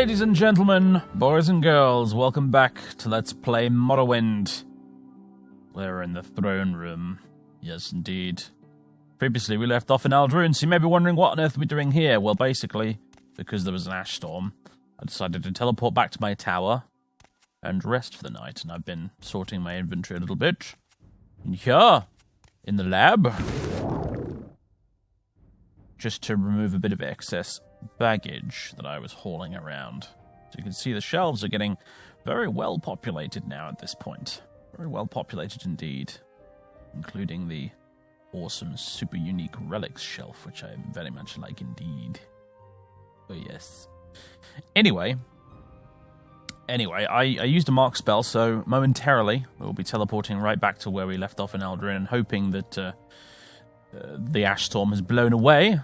ladies and gentlemen, boys and girls, welcome back to Let's Play Morrowind. We're in the throne room. Yes, indeed. Previously, we left off in Aldruin, so you may be wondering what on earth we're doing here. Well, basically, because there was an ash storm, I decided to teleport back to my tower and rest for the night, and I've been sorting my inventory a little bit. And here, in the lab, just to remove a bit of excess baggage that I was hauling around. So you can see the shelves are getting very well populated now at this point. Very well populated indeed. Including the awesome, super unique relics shelf, which I very much like indeed. Oh yes. Anyway, I used a mark spell, so momentarily we'll be teleporting right back to where we left off in Aldrin and hoping that the ash storm has blown away.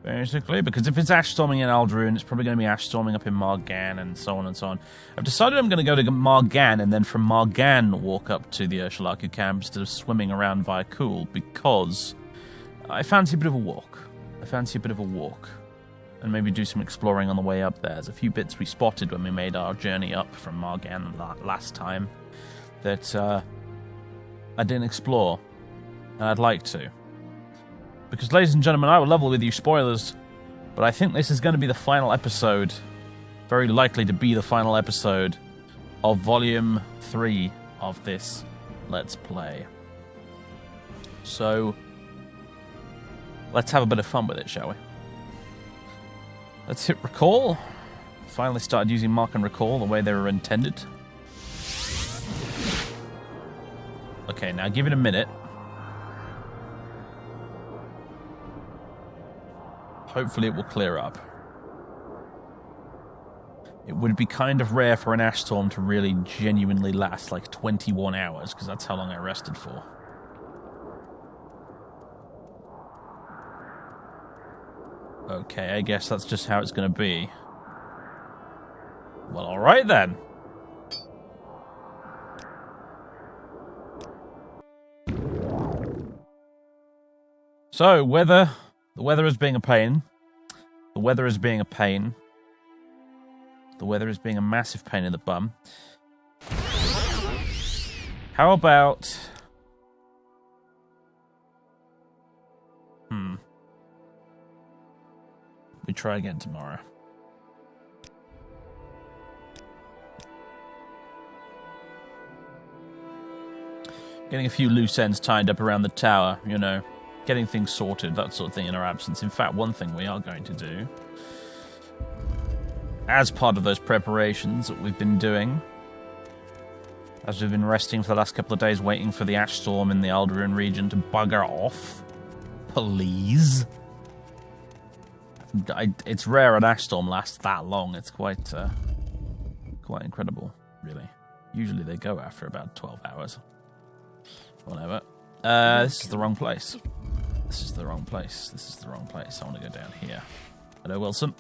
Basically, because if it's ash storming in Aldruin, it's probably going to be ash storming up in Margan and so on and so on. I've decided I'm going to go to Margan and then from Margan walk up to the Ursulaku camp instead of swimming around via Cool, because I fancy a bit of a walk. And maybe do some exploring on the way up there. There's a few bits we spotted when we made our journey up from Margan last time that I didn't explore, and I'd like to. Because, ladies and gentlemen, I will level with you spoilers, but I think this is going to be the final episode, very likely to be the final episode of Volume 3 of this Let's Play. So, let's have a bit of fun with it, shall we? Let's hit recall. Finally started using mark and recall the way they were intended. Okay, now give it a minute. Hopefully it will clear up. It would be kind of rare for an ash storm to really genuinely last like 21 hours, because that's how long I rested for. Okay, I guess that's just how it's going to be. Well, alright then. So, the weather is being a pain. The weather is being a pain. The weather is being a massive pain in the bum. How about... We try again tomorrow. Getting a few loose ends tied up around the tower, you know. Getting things sorted, that sort of thing in our absence. In fact, one thing we are going to do, as part of those preparations that we've been doing, as we've been resting for the last couple of days waiting for the ash storm in the Aldruin region to bugger off, please. It's rare an ash storm lasts that long. It's quite incredible, really. Usually they go after about 12 hours. Whatever. This is the wrong place. This is the wrong place. I want to go down here. Hello, Wilson.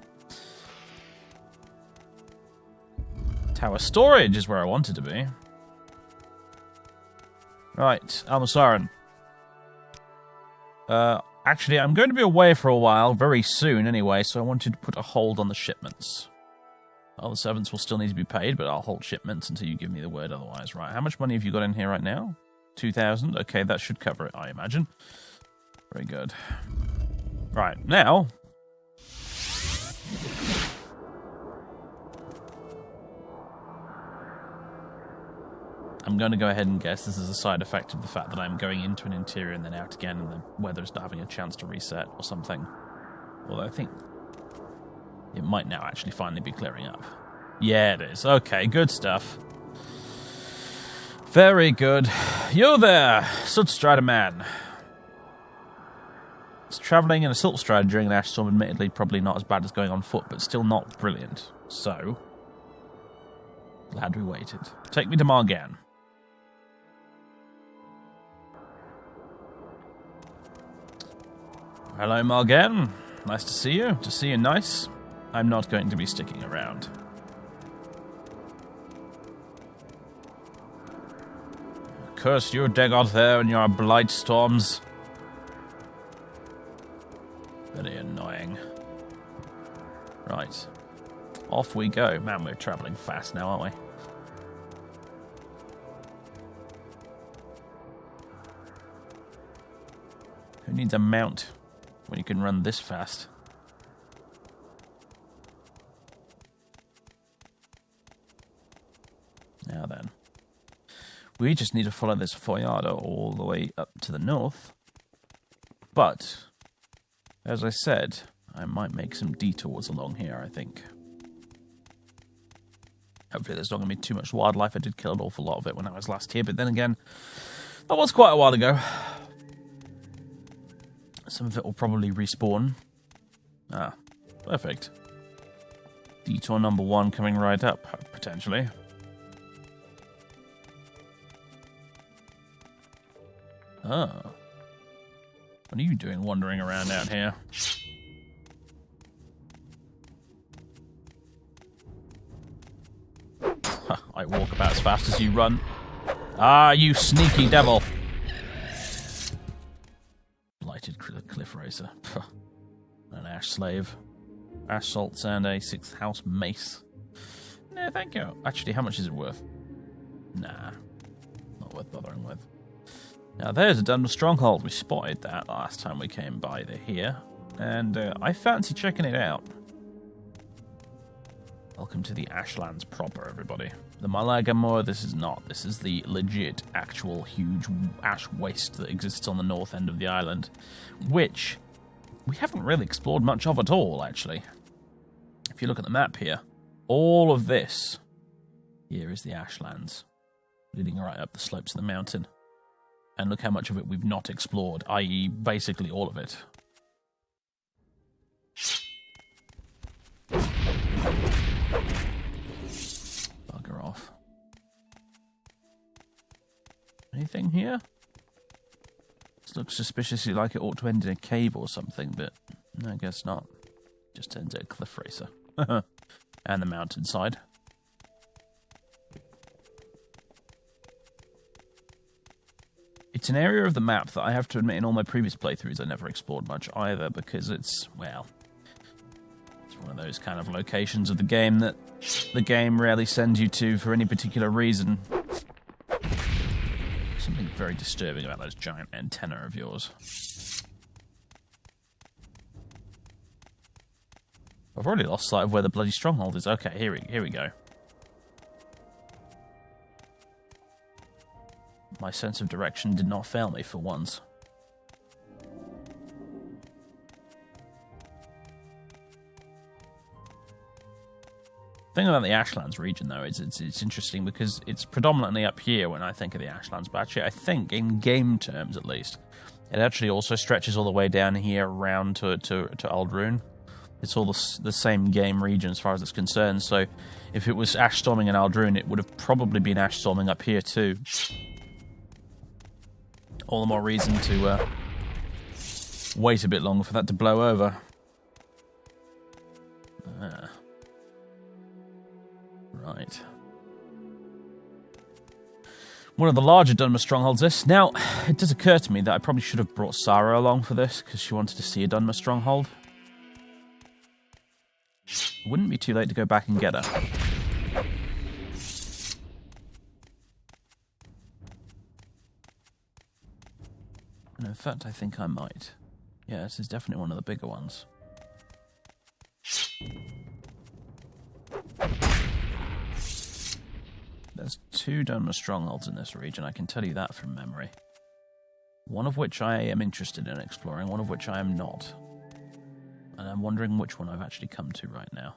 Tower storage is where I wanted to be. Right, Almasaran. Actually, I'm going to be away for a while, very soon anyway, so I wanted to put a hold on the shipments. All the servants will still need to be paid, but I'll hold shipments until you give me the word otherwise. Right, how much money have you got in here right now? 2,000? Okay, that should cover it, I imagine. Very good. Right, now... I'm going to go ahead and guess this is a side effect of the fact that I'm going into an interior and then out again and the weather's not having a chance to reset or something. Although I think it might now actually finally be clearing up. Yeah, it is. Okay, good stuff. Very good. You there, Siltstrider man. It's travelling in a Siltstrider during an ash storm, admittedly probably not as bad as going on foot, but still not brilliant. So, glad we waited. Take me to Margan. Hello, Margan. Nice to see you. To see you nice. I'm not going to be sticking around. Curse you, Dagoth there, and your blight storms. Very annoying. Right. off we go. Man, we're traveling fast now, aren't we? Who needs a mount when you can run this fast? Now then. We just need to follow this Foyada all the way up to the north. But, as I said, I might make some detours along here, I think. Hopefully there's not going to be too much wildlife. I did kill an awful lot of it when I was last here, but then again, that was quite a while ago. Some of it will probably respawn. Ah, perfect. Detour number 1 coming right up, potentially. Oh. What are you doing wandering around out here? I walk about as fast as you run. Ah, you sneaky devil! Blighted cliff racer. An ash slave. Ash salts and a 6th house mace. No, thank you. Actually, how much is it worth? Nah. Not worth bothering with. Now, there's a Dunmer stronghold. We spotted that last time we came by here. And I fancy checking it out. Welcome to the Ashlands proper, everybody. The Malagamore, this is not. This is the legit, actual, huge ash waste that exists on the north end of the island, which we haven't really explored much of at all, actually. If you look at the map here, all of this here is the Ashlands, leading right up the slopes of the mountain. And look how much of it we've not explored, i.e. basically all of it. Bugger off. Anything here? This looks suspiciously like it ought to end in a cave or something, but I guess not. Just ends at a cliff racer. And the mountainside. It's an area of the map that I have to admit in all my previous playthroughs I never explored much either, because it's, well, it's one of those kind of locations of the game that the game rarely sends you to for any particular reason. Something very disturbing about those giant antennae of yours. I've already lost sight of where the bloody stronghold is. Okay, here we go. My sense of direction did not fail me for once. The thing about the Ashlands region, though, is it's interesting because it's predominantly up here when I think of the Ashlands, but actually I think, in game terms at least, it actually also stretches all the way down here around to Aldrune. It's all the same game region as far as it's concerned, so if it was ash storming in Aldrune, it would have probably been ash storming up here too. All the more reason to wait a bit longer for that to blow over. Right. One of the larger Dunmer strongholds this. Now, it does occur to me that I probably should have brought Sarah along for this, because she wanted to see a Dunmer stronghold. Wouldn't be too late to go back and get her. And in fact, I think I might. Yeah, this is definitely one of the bigger ones. There's 2 Dunmer strongholds in this region, I can tell you that from memory. One of which I am interested in exploring, one of which I am not. And I'm wondering which one I've actually come to right now.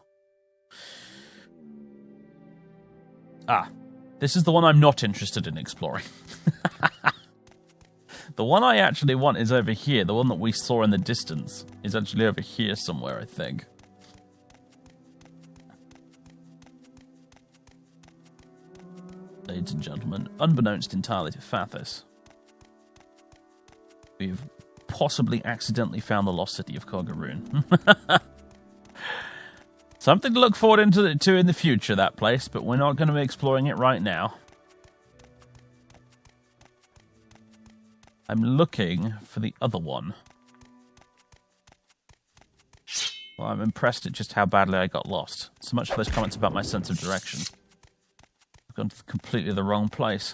Ah, this is the one I'm not interested in exploring. The one I actually want is over here. The one that we saw in the distance is actually over here somewhere, I think. Ladies and gentlemen, unbeknownst entirely to Fathis, we've possibly accidentally found the lost city of Korgaroon. Something to look forward to in the future, that place, but we're not going to be exploring it right now. I'm looking for the other one. Well, I'm impressed at just how badly I got lost. So much for those comments about my sense of direction. I've gone to completely the wrong place.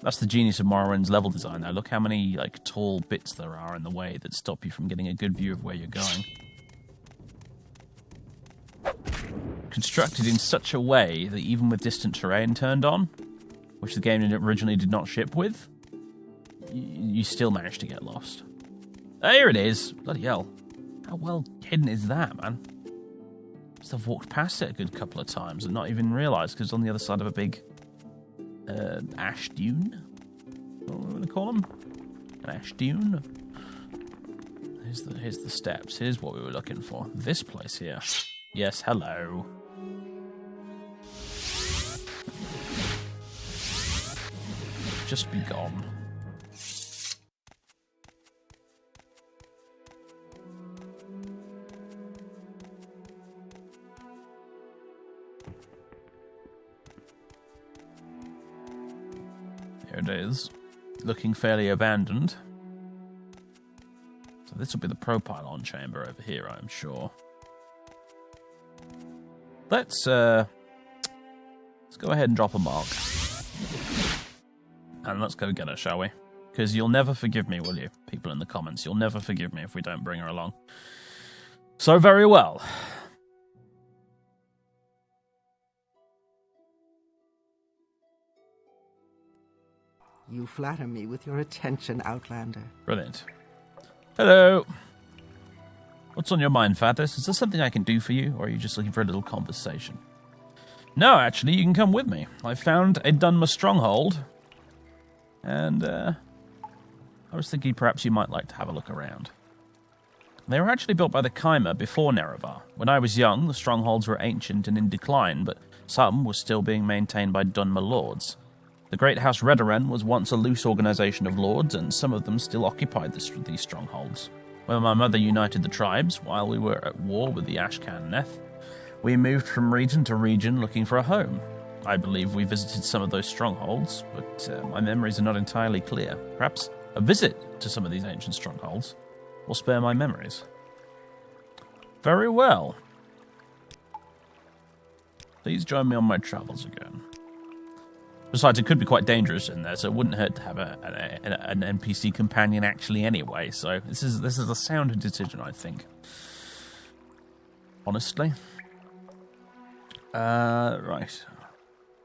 That's the genius of Morrowind's level design, though. Look how many like tall bits there are in the way that stop you from getting a good view of where you're going. Constructed in such a way that even with distant terrain turned on, which the game originally did not ship with, you still managed to get lost. There it is! Bloody hell. How well hidden is that, man? I've walked past it a good couple of times and not even realised, because it's on the other side of a big ash dune? What are we going to call them? An ash dune? Here's the steps. Here's what we were looking for. This place here. Yes, hello. Just be gone. Here it is. Looking fairly abandoned. So this will be the propylon chamber over here, I'm sure. Let's go ahead and drop a mark. And let's go get her, shall we? Because you'll never forgive me, will you? People in the comments, you'll never forgive me if we don't bring her along. So very well. You flatter me with your attention, Outlander. Brilliant. Hello. What's on your mind, Fathers? Is there something I can do for you, or are you just looking for a little conversation? No, actually, you can come with me. I found a Dunmer stronghold, and I was thinking perhaps you might like to have a look around. They were actually built by the Kaimer before Nerevar. When I was young, the strongholds were ancient and in decline, but some were still being maintained by Dunmer lords. The Great House Redoran was once a loose organisation of lords, and some of them still occupied these strongholds. When my mother united the tribes, while we were at war with the Ashcan Neth, we moved from region to region looking for a home. I believe we visited some of those strongholds, but my memories are not entirely clear. Perhaps a visit to some of these ancient strongholds will spare my memories. Very well. Please join me on my travels again. Besides, it could be quite dangerous in there, so it wouldn't hurt to have an NPC companion actually anyway. So this is a sound decision, I think. Honestly. Right.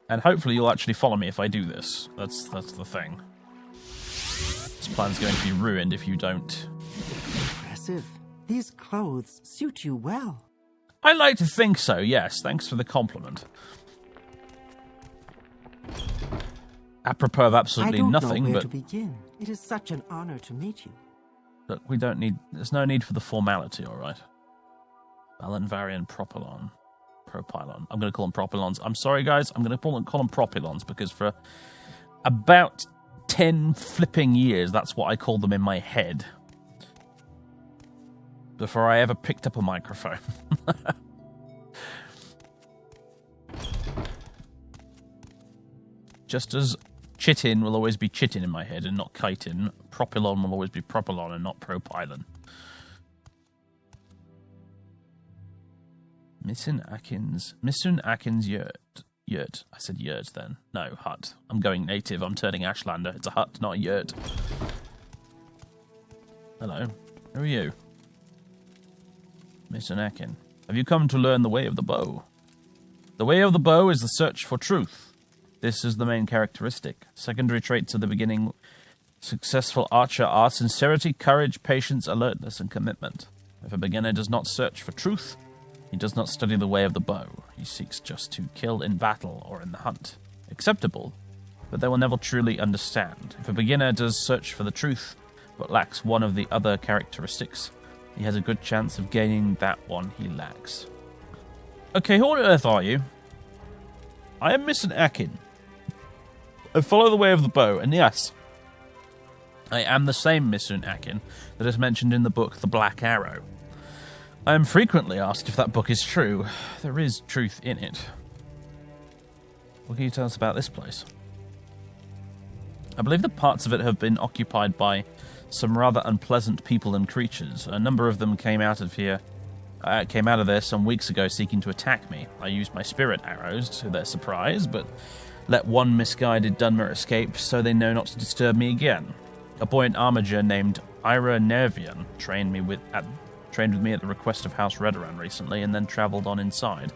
And hopefully you'll actually follow me if I do this. That's the thing. This plan's going to be ruined if you don't. Impressive. These clothes suit you well. I like to think so, yes. Thanks for the compliment. Apropos of absolutely nothing, I don't know where but to begin. It is such an honor to meet you. Look, there's no need for the formality, all right? Valenvarian Propylon. I'm going to call them Propylons. I'm sorry, guys. I'm going to call them Propylons because for about 10 flipping years, that's what I called them in my head. Before I ever picked up a microphone. Just as chitin will always be chitin in my head and not chitin, propylon will always be propylon and not propylon. Missun Atkins yurt. I said yurt then. No, hut. I'm going native. I'm turning Ashlander. It's a hut, not a yurt. Hello. Who are you? Missun Akin. Have you come to learn the way of the bow? The way of the bow is the search for truth. This is the main characteristic. Secondary traits of the beginning successful archer are sincerity, courage, patience, alertness, and commitment. If a beginner does not search for truth, he does not study the way of the bow. He seeks just to kill in battle or in the hunt. Acceptable, but they will never truly understand. If a beginner does search for the truth, but lacks one of the other characteristics, he has a good chance of gaining that one he lacks. Okay, who on earth are you? I am Missun Akin. I follow the way of the bow, and yes, I am the same Missun Akin that is mentioned in the book The Black Arrow. I am frequently asked if that book is true. There is truth in it. What can you tell us about this place? I believe that parts of it have been occupied by some rather unpleasant people and creatures. A number of them came out of there some weeks ago seeking to attack me. I used my spirit arrows to their surprise, but let one misguided Dunmer escape, so they know not to disturb me again. A buoyant armiger named Ira Nervian trained with me at the request of House Redoran recently, and then travelled on inside.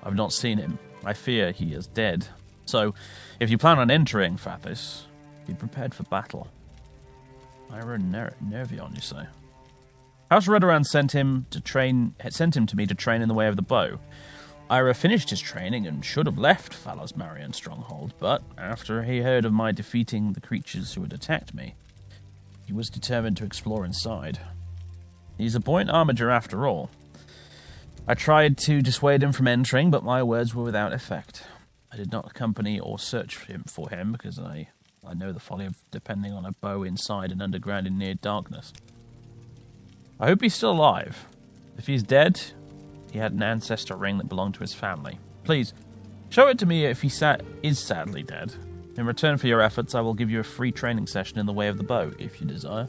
I've not seen him. I fear he is dead. So, if you plan on entering Fathis, be prepared for battle. Ira Nervion, you say? House Redoran sent him to me to train in the way of the bow. Ira finished his training and should have left Phalasmarian Stronghold, but after he heard of my defeating the creatures who had attacked me, he was determined to explore inside. He's a buoyant armiger after all. I tried to dissuade him from entering, but my words were without effect. I did not accompany or search for him because I know the folly of depending on a bow inside and underground in near darkness. I hope he's still alive. If he's dead, he had an ancestor ring that belonged to his family. Please, show it to me if he is sadly dead. In return for your efforts, I will give you a free training session in the way of the bow, if you desire.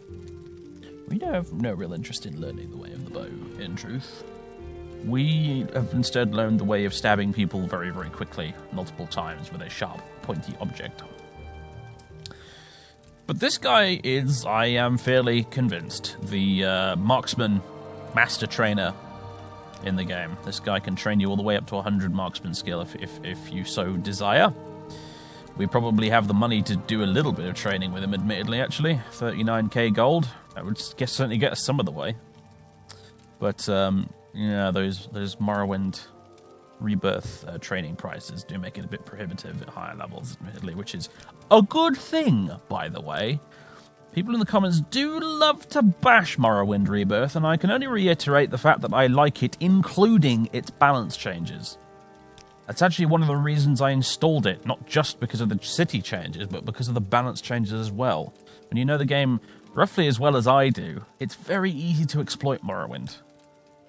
We have no real interest in learning the way of the bow, in truth. We have instead learned the way of stabbing people very, very quickly, multiple times, with a sharp, pointy object. But this guy is, I am fairly convinced, the marksman master trainer in the game. This guy can train you all the way up to 100 marksman skill if you so desire. We probably have the money to do a little bit of training with him, admittedly, actually. 39k gold. That would certainly get us some of the way. But, yeah, those Morrowind Rebirth training prices do make it a bit prohibitive at higher levels, admittedly, which is a good thing, by the way. People in the comments do love to bash Morrowind Rebirth, and I can only reiterate the fact that I like it, including its balance changes. That's actually one of the reasons I installed it, not just because of the city changes, but because of the balance changes as well. When you know the game roughly as well as I do, it's very easy to exploit Morrowind.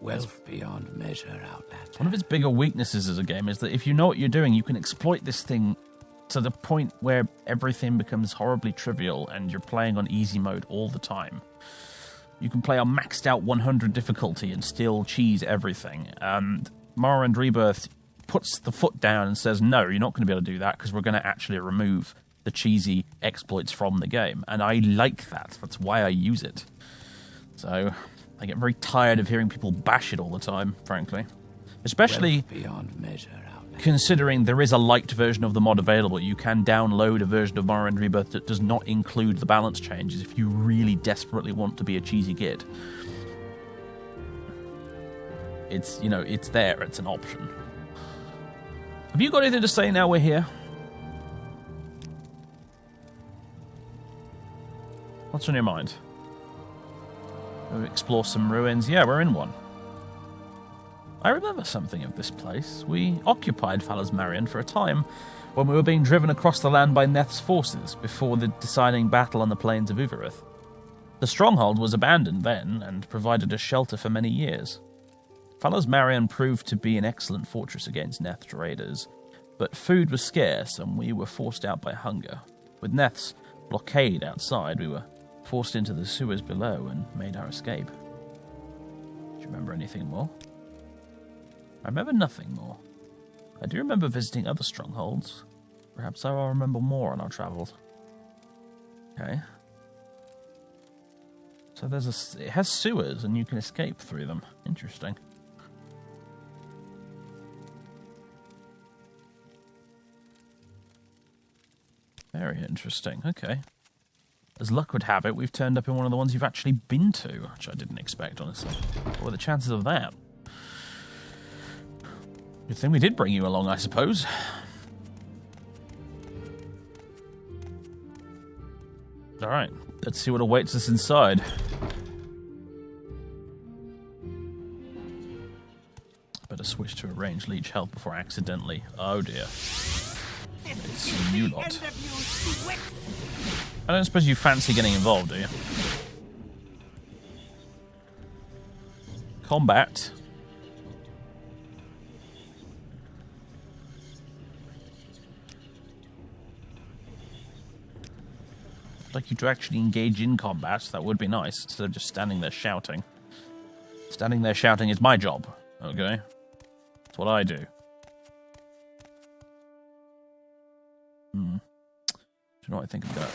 Wealth beyond measure, Outlander. One of its bigger weaknesses as a game is that if you know what you're doing, you can exploit this thing to the point where everything becomes horribly trivial and you're playing on easy mode all the time. You can play on maxed out 100 difficulty and still cheese everything. And Morrowind Rebirth puts the foot down and says, no, you're not going to be able to do that because we're going to actually remove the cheesy exploits from the game. And I like that. That's why I use it. So I get very tired of hearing people bash it all the time, frankly. Especially beyond measure, considering there is a light version of the mod available. You can download a version of Morrowind Rebirth that does not include the balance changes if you really desperately want to be a cheesy git. It's, you know, it's there. It's an option. Have you got anything to say now we're here? What's on your mind? We'll explore some ruins. Yeah, we're in one. I remember something of this place. We occupied Phalasmarian for a time when we were being driven across the land by Neth's forces before the deciding battle on the plains of Uvirith. The stronghold was abandoned then and provided us shelter for many years. Phalasmarian proved to be an excellent fortress against Neth's raiders, but food was scarce and we were forced out by hunger. With Neth's blockade outside, we were forced into the sewers below and made our escape. Do you remember anything more? I remember nothing more. I do remember visiting other strongholds. Perhaps I will remember more on our travels. Okay. So it has sewers and you can escape through them. Interesting. Very interesting. Okay. As luck would have it, we've turned up in one of the ones you've actually been to, which I didn't expect, honestly. What were the chances of that? Good thing we did bring you along, I suppose. Alright, let's see what awaits us inside. Better switch to arrange leech health before accidentally. Oh dear. It's you lot. I don't suppose you fancy getting involved, do you? Combat. I'd like you to actually engage in combat. That would be nice, instead of just standing there shouting. Standing there shouting is my job, okay? That's what I do. Do you know what I think I'm going to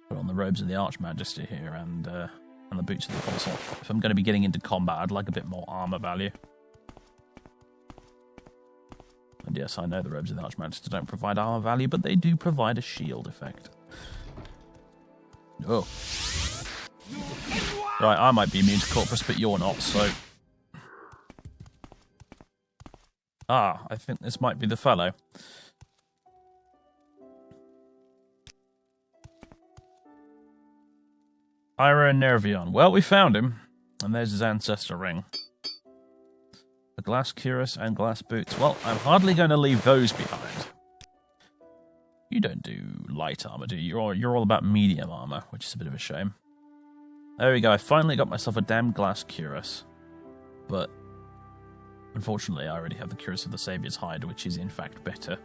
put on the robes of the Archmajesty here and the boots of the Apostle. If I'm going to be getting into combat, I'd like a bit more armor value. And yes, I know the robes of the Archmajesty don't provide armor value, but they do provide a shield effect. Oh. Right, I might be immune to Corpus, but you're not, so... Ah, I think this might be the fellow. Ira and Nervion. Well, we found him. And there's his ancestor ring. The glass cuirass and glass boots. Well, I'm hardly going to leave those behind. You don't do light armor, do you? You're all about medium armor, which is a bit of a shame. There we go. I finally got myself a damn glass cuirass. But unfortunately, I already have the cuirass of the Saviour's hide, which is in fact better.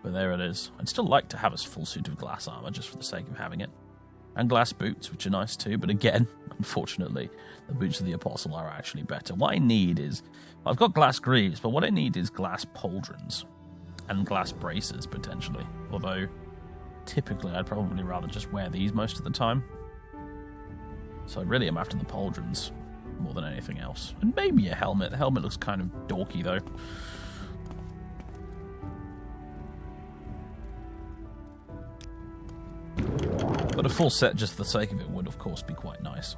But there it is. I'd still like to have a full suit of glass armor, just for the sake of having it. And glass boots, which are nice too, but again, unfortunately, the boots of the Apostle are actually better. What I need is... I've got glass greaves, but what I need is glass pauldrons. And glass braces, potentially. Although, typically, I'd probably rather just wear these most of the time. So I really am after the pauldrons more than anything else. And maybe a helmet. The helmet looks kind of dorky, though. But a full set just for the sake of it would, of course, be quite nice.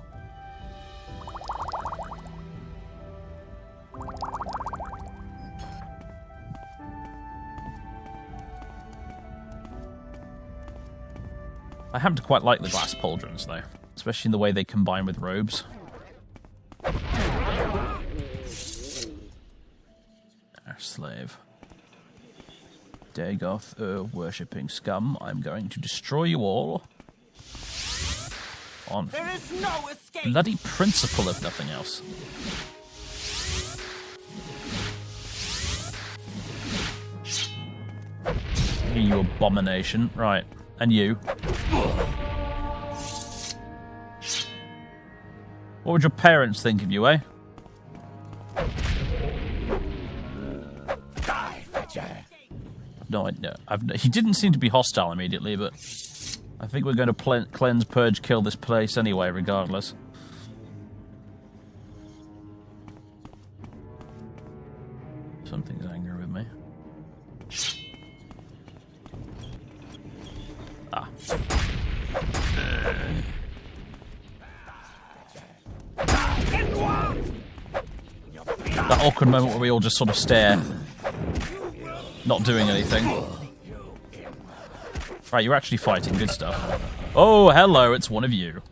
I happen to quite like the glass pauldrons, though. Especially in the way they combine with robes. Ash slave. Dagoth, worshipping scum. I'm going to destroy you all. On there is no escape. Bloody principle, if nothing else. You abomination. Right. And you. What would your parents think of you, eh? Die, Fetcher. No idea. He didn't seem to be hostile immediately, but I think we're going to cleanse, purge, kill this place anyway, regardless. Something's angry with me. Ah. That awkward moment where we all just sort of stare, not doing anything. Right, you're actually fighting. Good stuff. Oh, hello, it's one of you.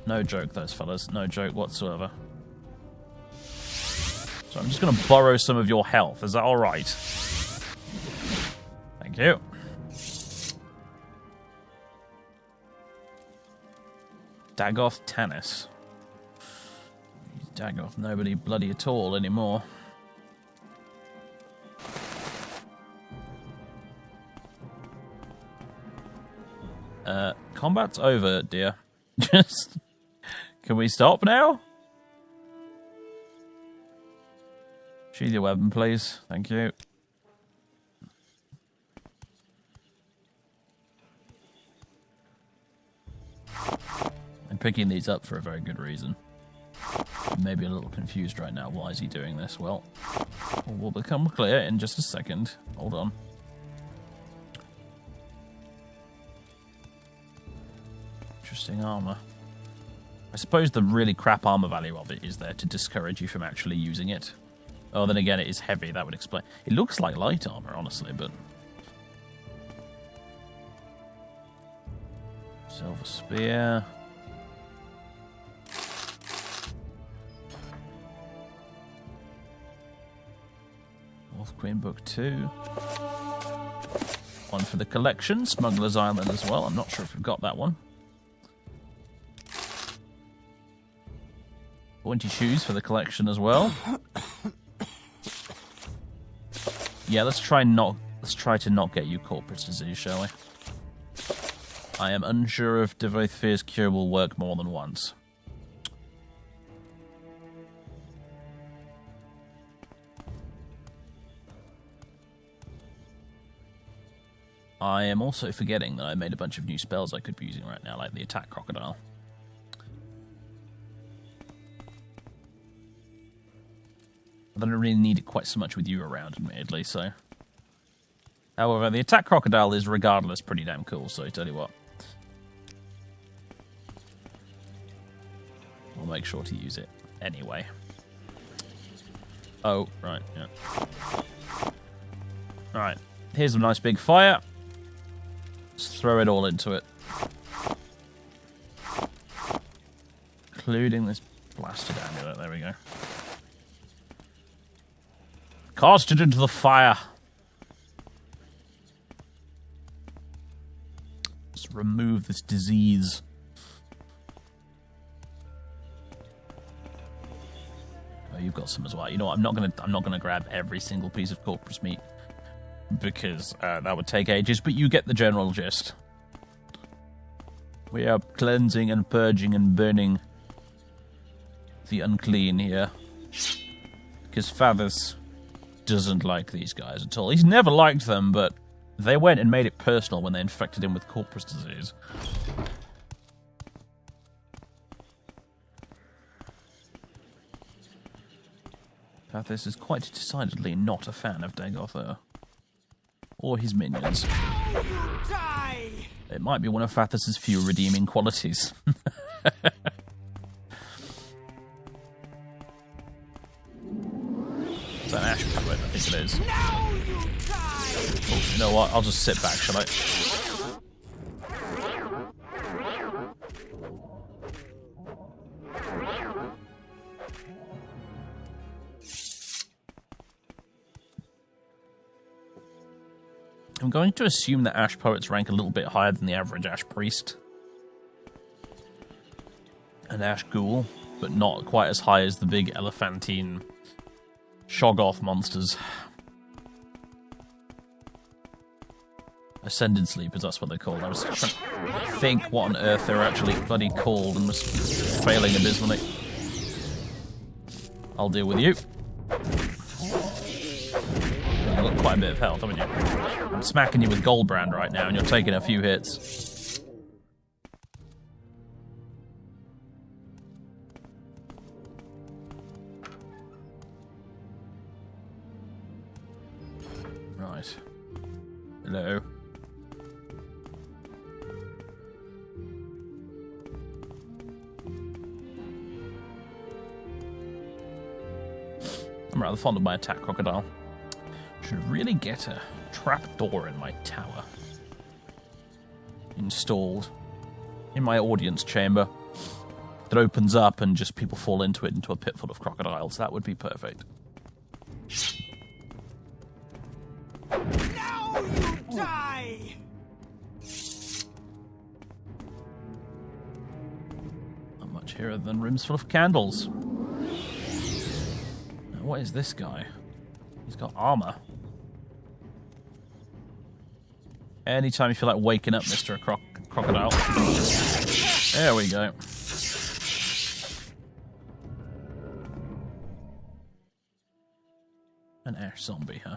No joke, those fellas. No joke whatsoever. So I'm just going to borrow some of your health. Is that alright? Thank you. Dagoth Tanis. Dagoth, nobody bloody at all anymore. Combat's over, dear. Just... Can we stop now? Sheathe your weapon, please. Thank you. I'm picking these up for a very good reason. I'm maybe a little confused right now. Why is he doing this? Well, will become clear in just a second. Hold on. Interesting armor. I suppose the really crap armor value of it is there to discourage you from actually using it. Oh, then again, it is heavy. That would explain. It looks like light armor, honestly, but... Silver Spear. Wolf Queen Book 2. One for the collection. Smuggler's Island as well. I'm not sure if we've got that one. Pointy shoes for the collection as well. Yeah, let's try to not get you corporate disease, shall we? I am unsure if Devoth Fear's cure will work more than once. I am also forgetting that I made a bunch of new spells I could be using right now, like the Attack Crocodile. I don't really need it quite so much with you around, admittedly, so... However, the Attack Crocodile is, regardless, pretty damn cool, so I tell you what. I'll make sure to use it anyway. Oh, right, yeah. Alright, here's a nice big fire. Let's throw it all into it. Including this blasted amulet, there we go. Cast it into the fire. Let's remove this disease. Oh, you've got some as well. You know what? I'm not gonna grab every single piece of corpus meat because that would take ages. But you get the general gist. We are cleansing and purging and burning the unclean here because Fathers doesn't like these guys at all. He's never liked them, but they went and made it personal when they infected him with corpus disease. Fathers is quite decidedly not a fan of Dagoth or his minions. It might be one of Fathers' few redeeming qualities. It's an ash poet, I think it is. Oh, you know what? I'll just sit back, shall I? I'm going to assume that Ash Poets rank a little bit higher than the average Ash Priest and Ash Ghoul, but not quite as high as the big elephantine Shoggoth monsters. Ascended Sleepers, that's what they're called. I was trying to think what on earth they're actually bloody called and was failing abysmally. I'll deal with you. You've got quite a bit of health, haven't you? I'm smacking you with Goldbrand right now and you're taking a few hits. Right. Hello. I'm rather fond of my Attack Crocodile. Should really get a trapdoor in my tower installed in my audience chamber that opens up and just people fall into it into a pit full of crocodiles. That would be perfect. Now you die! Not much here than rooms full of candles. Now, what is this guy? He's got armor. Anytime you feel like waking up, Mr. Crocodile. There we go. An ash zombie, huh?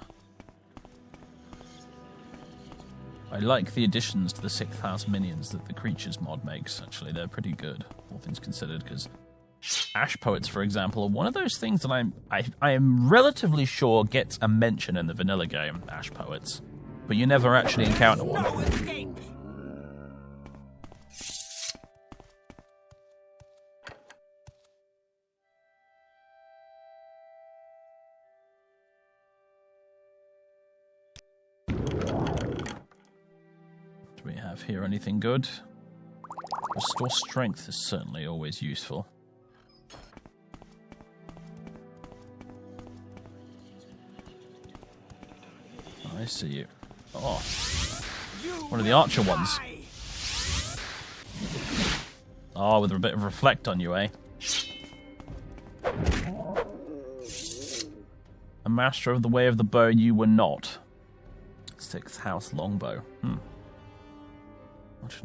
I like the additions to the 6th House minions that the Creatures mod makes, actually. They're pretty good, all things considered, because Ash Poets, for example, are one of those things that I am relatively sure gets a mention in the vanilla game, Ash Poets. But you never actually encounter one. No escape! Do we have here anything good? Restore strength is certainly always useful. I see you. Oh, one of the archer ones. Oh, with a bit of reflect on you, eh? A master of the way of the bow you were not. 6th house longbow.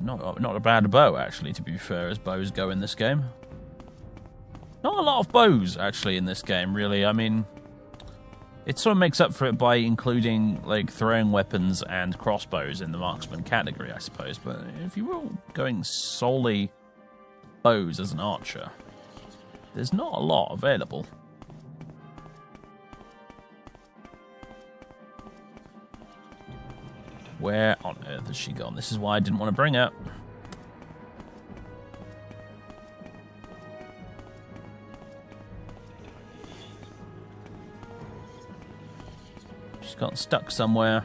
Not a bad bow, actually, to be fair, as bows go in this game. Not a lot of bows, actually, in this game, really. I mean, it sort of makes up for it by including, like, throwing weapons and crossbows in the marksman category, I suppose. But if you were going solely bows as an archer, there's not a lot available. Where on earth has she gone? This is why I didn't want to bring her. She's got stuck somewhere.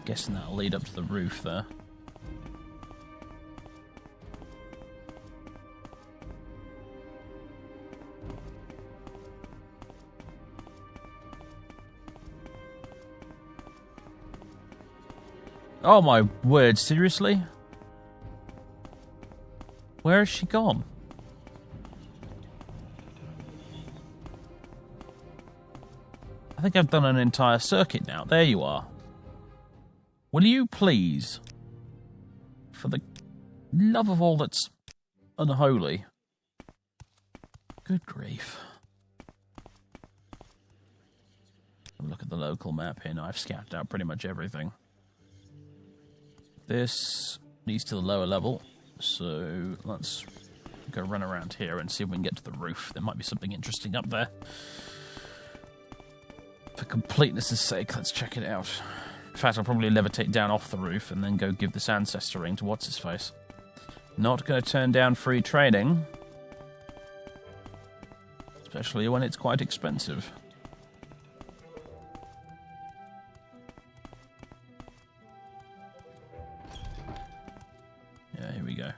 Guessing that'll lead up to the roof there. Oh my word, seriously? Where has she gone? I think I've done an entire circuit now. There you are. Will you please, for the love of all that's unholy... Good grief. Look at the local map here. Now I've scouted out pretty much everything. This leads to the lower level, so let's go run around here and see if we can get to the roof. There might be something interesting up there. For completeness' sake, let's check it out. In fact, I'll probably levitate down off the roof and then go give this ancestor ring to what's-his-face. Not going to turn down free training, especially when it's quite expensive. Yeah, here we go.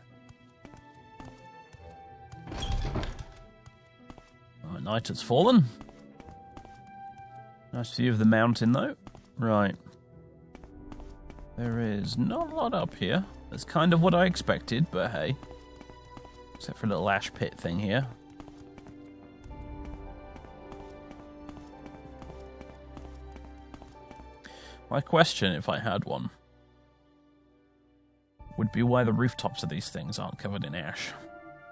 Oh, night has fallen. Nice view of the mountain, though. Right. There is not a lot up here. That's kind of what I expected, but hey. Except for a little ash pit thing here. My question, if I had one, would be why the rooftops of these things aren't covered in ash,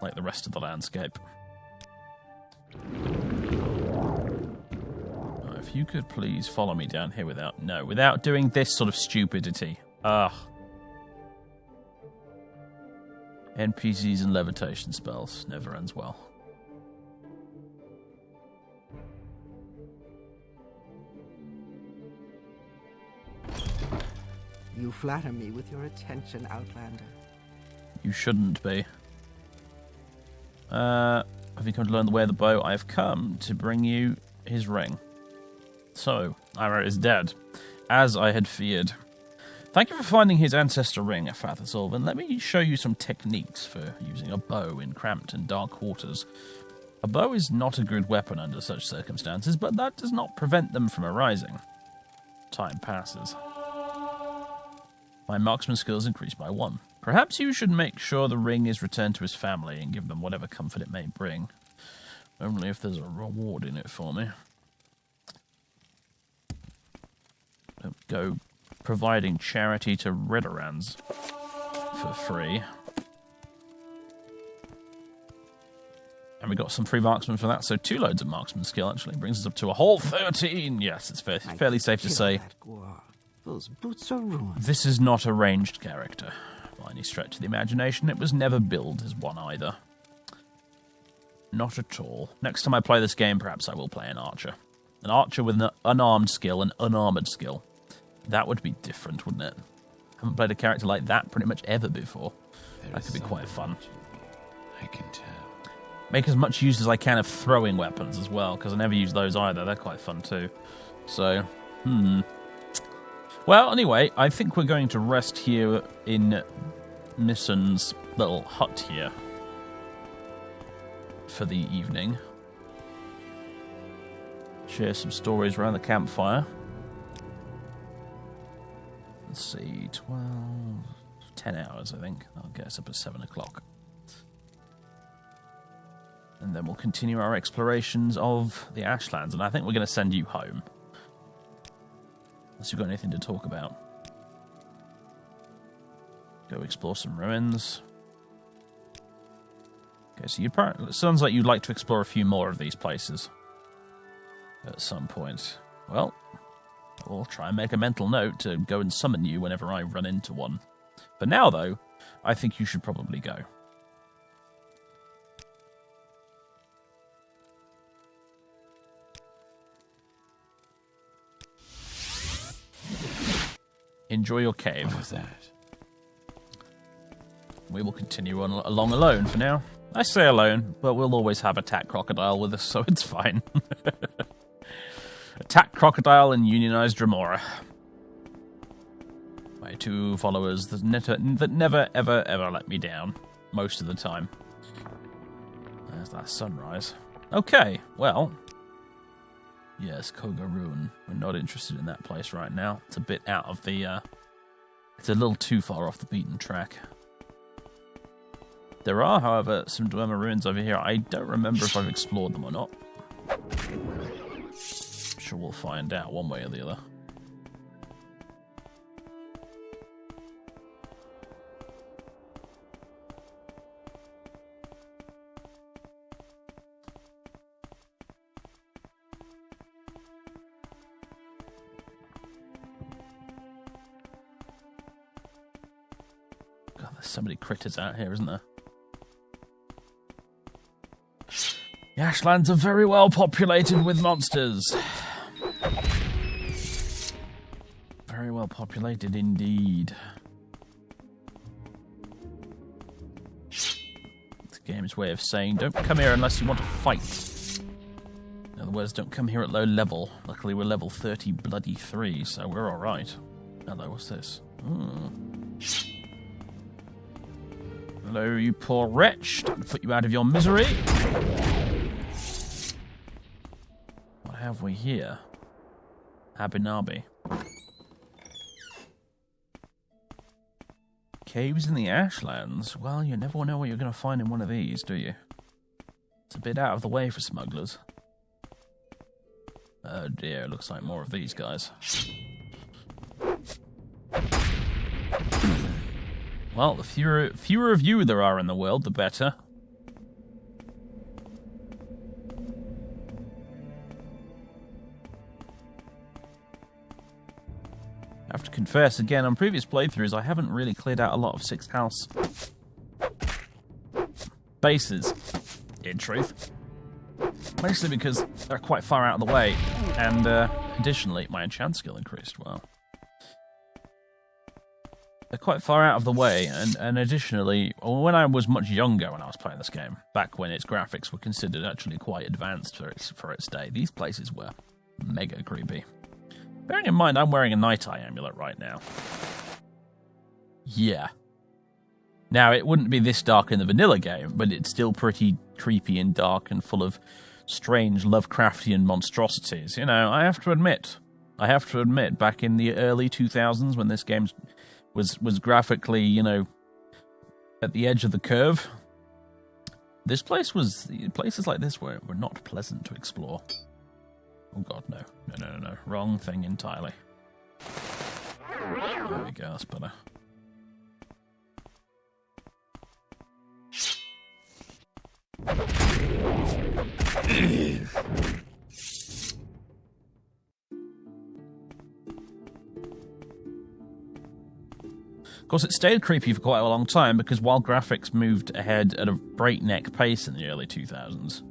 like the rest of the landscape. If you could please follow me down here without doing this sort of stupidity. Ugh. NPCs and levitation spells. Never ends well. You flatter me with your attention, Outlander. You shouldn't be. Have you come to learn the way of the bow? I have come to bring you his ring. So, Ira is dead, as I had feared. Thank you for finding his ancestor ring, Father Sylvan. Let me show you some techniques for using a bow in cramped and dark quarters. A bow is not a good weapon under such circumstances, but that does not prevent them from arising. Time passes. My marksman skills increase by 1. Perhaps you should make sure the ring is returned to his family and give them whatever comfort it may bring. Only if there's a reward in it for me. Don't go providing charity to Redorans for free. And we got some free marksman for that, so 2 loads of marksman skill actually brings us up to a whole 13. Yes, it's fairly safe to say. Those boots are ruined. This is not a ranged character. By any stretch of the imagination, it was never billed as one either. Not at all. Next time I play this game, perhaps I will play an archer. An archer with an unarmed skill and unarmoured skill. That would be different, wouldn't it? I haven't played a character like that pretty much ever before. That could be quite fun. I can tell. Make as much use as I can of throwing weapons as well, because I never use those either. They're quite fun too. So, Well, anyway, I think we're going to rest here in Nissan's little hut here for the evening. Share some stories around the campfire. Let's see, 10 hours, I think. I'll get us up at 7 o'clock. And then we'll continue our explorations of the Ashlands. And I think we're going to send you home. Unless you've got anything to talk about. Go explore some ruins. Okay, so it sounds like you'd like to explore a few more of these places. At some point. Well, I'll try and make a mental note to go and summon you whenever I run into one. For now, though, I think you should probably go. Enjoy your cave. What was that? We will continue on along alone for now. I say alone, but we'll always have Attack Crocodile with us, so it's fine. Attack Crocodile and Unionized Remora. My two followers that never, ever, ever let me down. Most of the time. There's that sunrise. Okay, well. Yes, Koga Ruin. We're not interested in that place right now. It's a bit out of the... it's a little too far off the beaten track. There are, however, some Dwemer ruins over here. I don't remember if I've explored them or not. Sure we'll find out one way or the other. God, there's so many critters out here, isn't there? The Ashlands are very well populated with monsters. Very well populated indeed. The game's way of saying, don't come here unless you want to fight. In other words, don't come here at low level. Luckily we're level 30 bloody 3, so we're alright. Hello, what's this? Hello, you poor wretch. Time to put you out of your misery. What have we here? Abinabi. Caves in the Ashlands? Well, you never know what you're going to find in one of these, do you? It's a bit out of the way for smugglers. Oh dear, looks like more of these guys. Well, the fewer of you there are in the world, the better. I have to confess, again, on previous playthroughs, I haven't really cleared out a lot of 6th House bases, in truth. Mostly because they're quite far out of the way, and additionally, my enchant skill increased, wow. They're quite far out of the way, and additionally, when I was much younger when I was playing this game, back when its graphics were considered actually quite advanced for its day, these places were mega creepy. Bearing in mind, I'm wearing a Night Eye amulet right now. Yeah. Now, it wouldn't be this dark in the vanilla game, but it's still pretty creepy and dark and full of strange Lovecraftian monstrosities. You know, I have to admit, back in the early 2000s when this game was graphically, you know, at the edge of the curve, places like this were not pleasant to explore. Oh god, no. No. Wrong thing entirely. There we go, that's better. Of course, it stayed creepy for quite a long time because while graphics moved ahead at a breakneck pace in the early 2000s,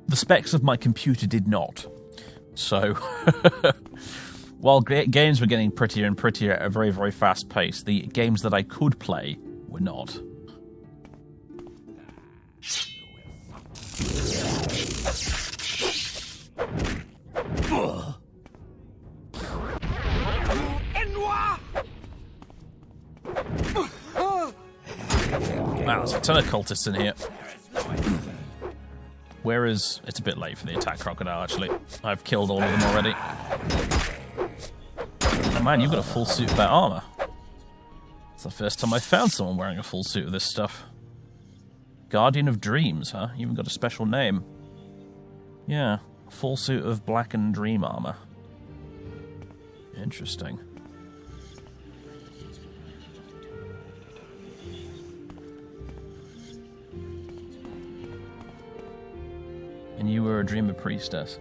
the specs of my computer did not. So, while games were getting prettier and prettier at a very, very fast pace, the games that I could play were not. Wow, there's a ton of cultists in here. Whereas, it's a bit late for the attack crocodile, actually. I've killed all of them already. Oh man, you've got a full suit of that armor. It's the first time I've found someone wearing a full suit of this stuff. Guardian of Dreams, huh? You even got a special name. Yeah, full suit of blackened dream armor. Interesting. And you were a Dreamer Priestess.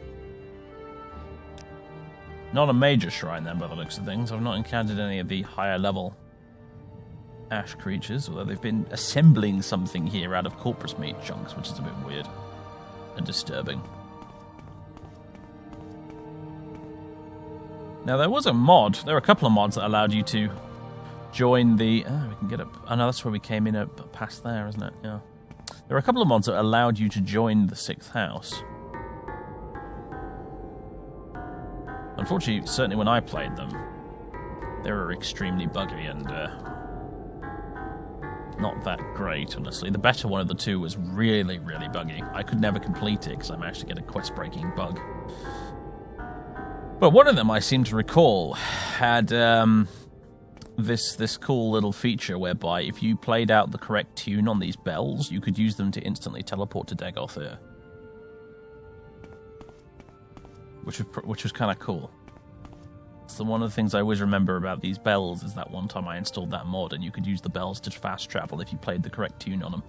Not a major shrine then, by the looks of things. I've not encountered any of the higher level ash creatures, although they've been assembling something here out of corpus meat chunks, which is a bit weird and disturbing. Now, there was a mod. There were a couple of mods that allowed you to join the... Oh, we can get up... Oh, no, that's where we came in up past there, isn't it? Yeah. There were a couple of mods that allowed you to join the 6th house. Unfortunately, certainly when I played them, they were extremely buggy and not that great, honestly. The better one of the two was really, really buggy. I could never complete it because I managed to get a quest-breaking bug. But one of them, I seem to recall, had this cool little feature whereby if you played out the correct tune on these bells, you could use them to instantly teleport to Dagothir. Which was kind of cool. So one of the things I always remember about these bells is that one time I installed that mod and you could use the bells to fast travel if you played the correct tune on them.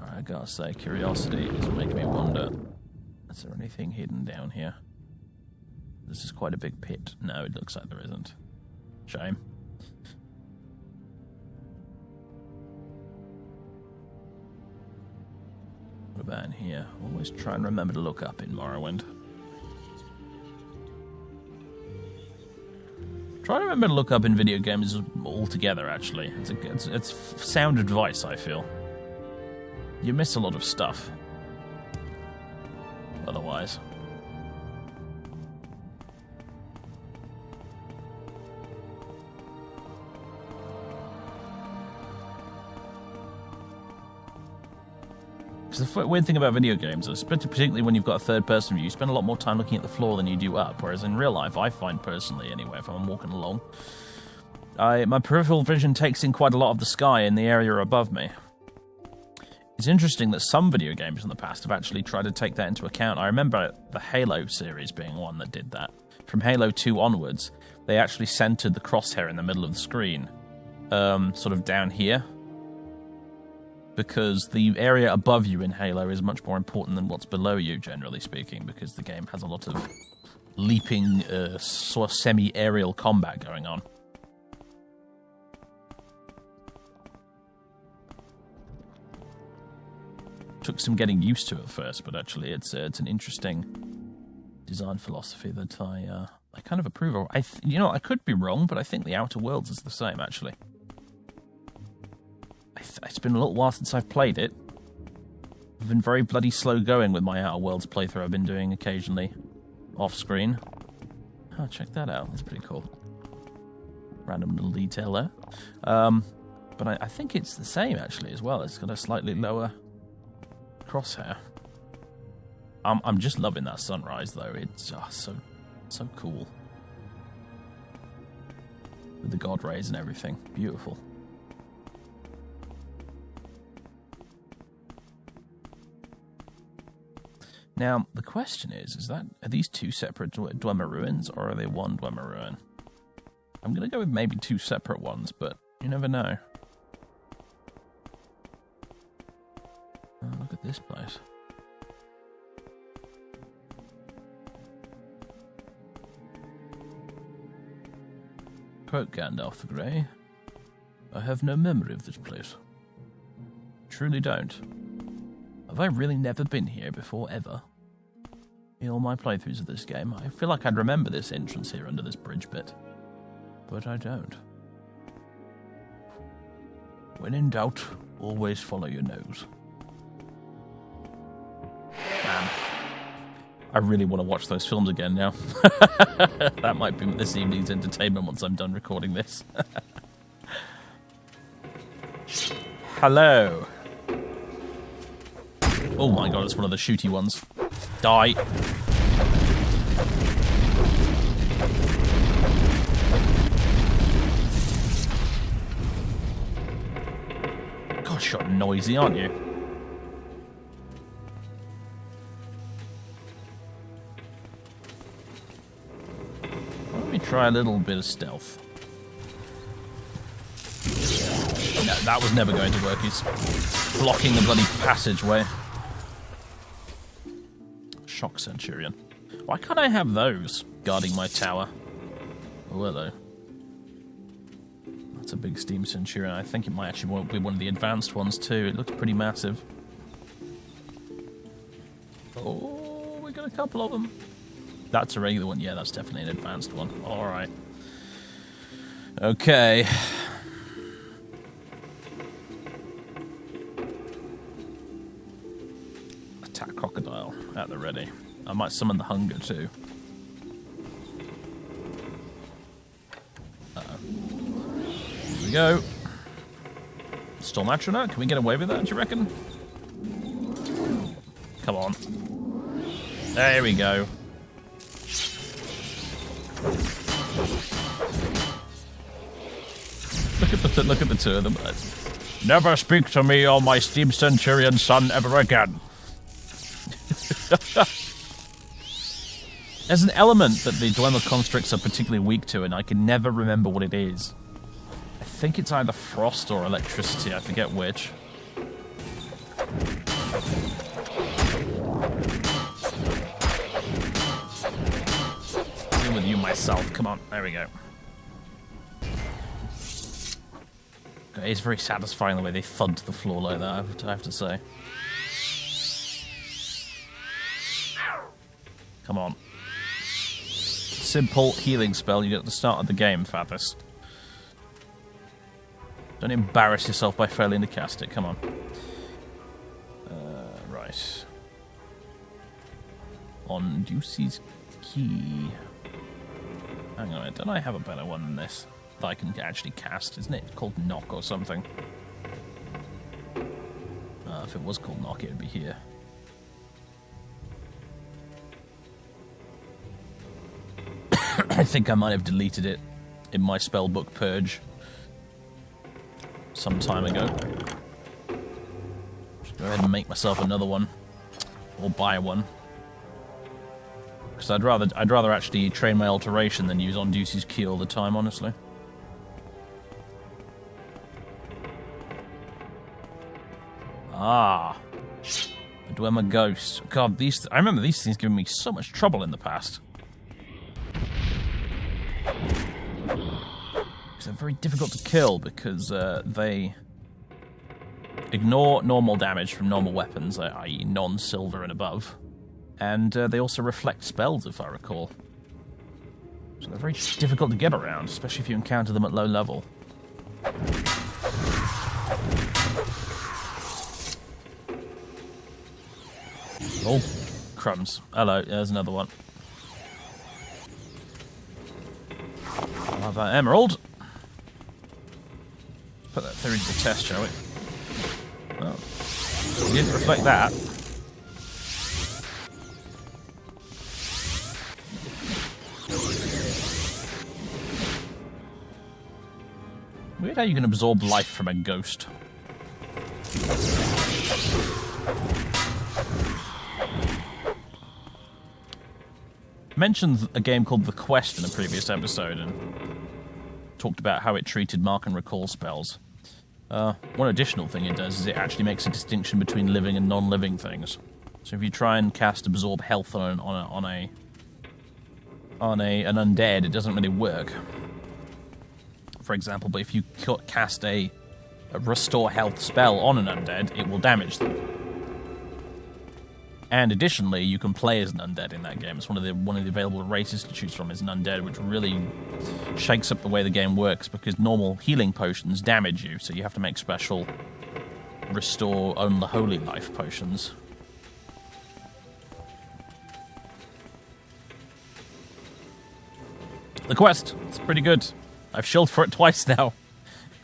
I gotta say, curiosity is making me wonder, is there anything hidden down here? This is quite a big pit. No, it looks like there isn't. Shame. What about in here? Always try and remember to look up in Morrowind. Try to remember to look up in video games altogether, actually. It's sound advice, I feel. You miss a lot of stuff. Otherwise. Because the weird thing about video games is, particularly when you've got a third-person view, you spend a lot more time looking at the floor than you do up, whereas in real life, I find personally, anyway, if I'm walking along, my peripheral vision takes in quite a lot of the sky in the area above me. It's interesting that some video games in the past have actually tried to take that into account. I remember the Halo series being one that did that. From Halo 2 onwards, they actually centered the crosshair in the middle of the screen, sort of down here, because the area above you in Halo is much more important than what's below you, generally speaking, because the game has a lot of leaping, sort of semi-aerial combat going on. Took some getting used to at first, but actually it's an interesting design philosophy that I kind of approve of. I could be wrong, but I think the Outer Worlds is the same, actually. It's been a little while since I've played it. I've been very bloody slow going with my Outer Worlds playthrough I've been doing occasionally off-screen. Oh, check that out. That's pretty cool. Random little detail there. But I think it's the same, actually, as well. It's got a slightly lower crosshair. I'm just loving that sunrise, though. It's so cool. With the god rays and everything. Beautiful. Now, the question is are these two separate Dwemer ruins, or are they one Dwemer ruin? I'm going to go with maybe two separate ones, but you never know. Oh, look at this place. Quote Gandalf the Grey, I have no memory of this place. Truly don't. Have I really never been here before, ever? In all my playthroughs of this game, I feel like I'd remember this entrance here under this bridge bit. But I don't. When in doubt, always follow your nose. Man, I really want to watch those films again now. That might be this evening's entertainment once I'm done recording this. Hello. Oh my god, it's one of the shooty ones. Die. sure noisy, aren't you? Why don't we try a little bit of stealth? No, that was never going to work. He's blocking the bloody passageway. Shock Centurion. Why can't I have those guarding my tower? Oh, hello. That's a big Steam Centurion. I think it might actually be one of the advanced ones too. It looks pretty massive. Oh, we got a couple of them. That's a regular one. Yeah, that's definitely an advanced one. All right. Okay. Attack Crocodile at the ready. I might summon the Hunger too. Here we go. Storm Atronach, can we get away with that, do you reckon? Come on. There we go. Look at the two of them. Never speak to me or my Steam Centurion son ever again. There's an element that the Dilemma Constructs are particularly weak to, and I can never remember what it is. I think it's either frost or electricity, I forget which. Deal with you myself, come on, there we go. It's very satisfying the way they thud to the floor like that, I have to say. Come on. Simple healing spell you get at the start of the game, Fathers. Don't embarrass yourself by failing to cast it, come on. Right. On Ducey's Key. Hang on, don't I have a better one than this that I can actually cast? Isn't it called Knock or something? If it was called Knock, it would be here. I think I might have deleted it in my spellbook purge some time ago. Just go ahead and make myself another one, or buy one, because I'd rather actually train my alteration than use on Ducey's Key all the time, honestly. Ah, a Dwemer Ghost. God, I remember these things giving me so much trouble in the past. They're very difficult to kill because they ignore normal damage from normal weapons, i.e. non-silver and above, and they also reflect spells, if I recall. So they're very difficult to get around, especially if you encounter them at low level. Oh, crumbs. Hello, there's another one. I'll have that emerald. Put that theory to the test, shall we? Oh, we didn't reflect that. Weird how you can absorb life from a ghost. Mentioned a game called The Quest in a previous episode and talked about how it treated mark and recall spells. One additional thing it does is it actually makes a distinction between living and non-living things. So if you try and cast Absorb Health on an undead, it doesn't really work. For example, but if you cast a Restore Health spell on an undead, it will damage them. And additionally, you can play as an undead in that game. It's one of the available races to choose from is an undead, which really shakes up the way the game works because normal healing potions damage you, so you have to make special Restore Own the Holy Life potions. The Quest, it's pretty good. I've shilled for it twice now.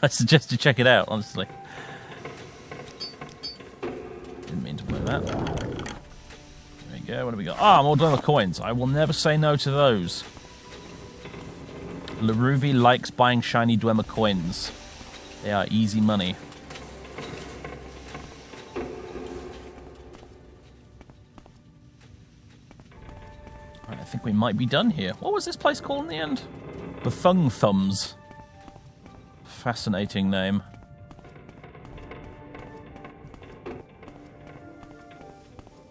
I suggest you check it out, honestly. Didn't mean to play that. Go. What do we got? Ah, more Dwemer coins. I will never say no to those. Laruvi likes buying shiny Dwemer coins. They are easy money. we might be done here. What was this place called in the end? The Thung Thumbs. Fascinating name.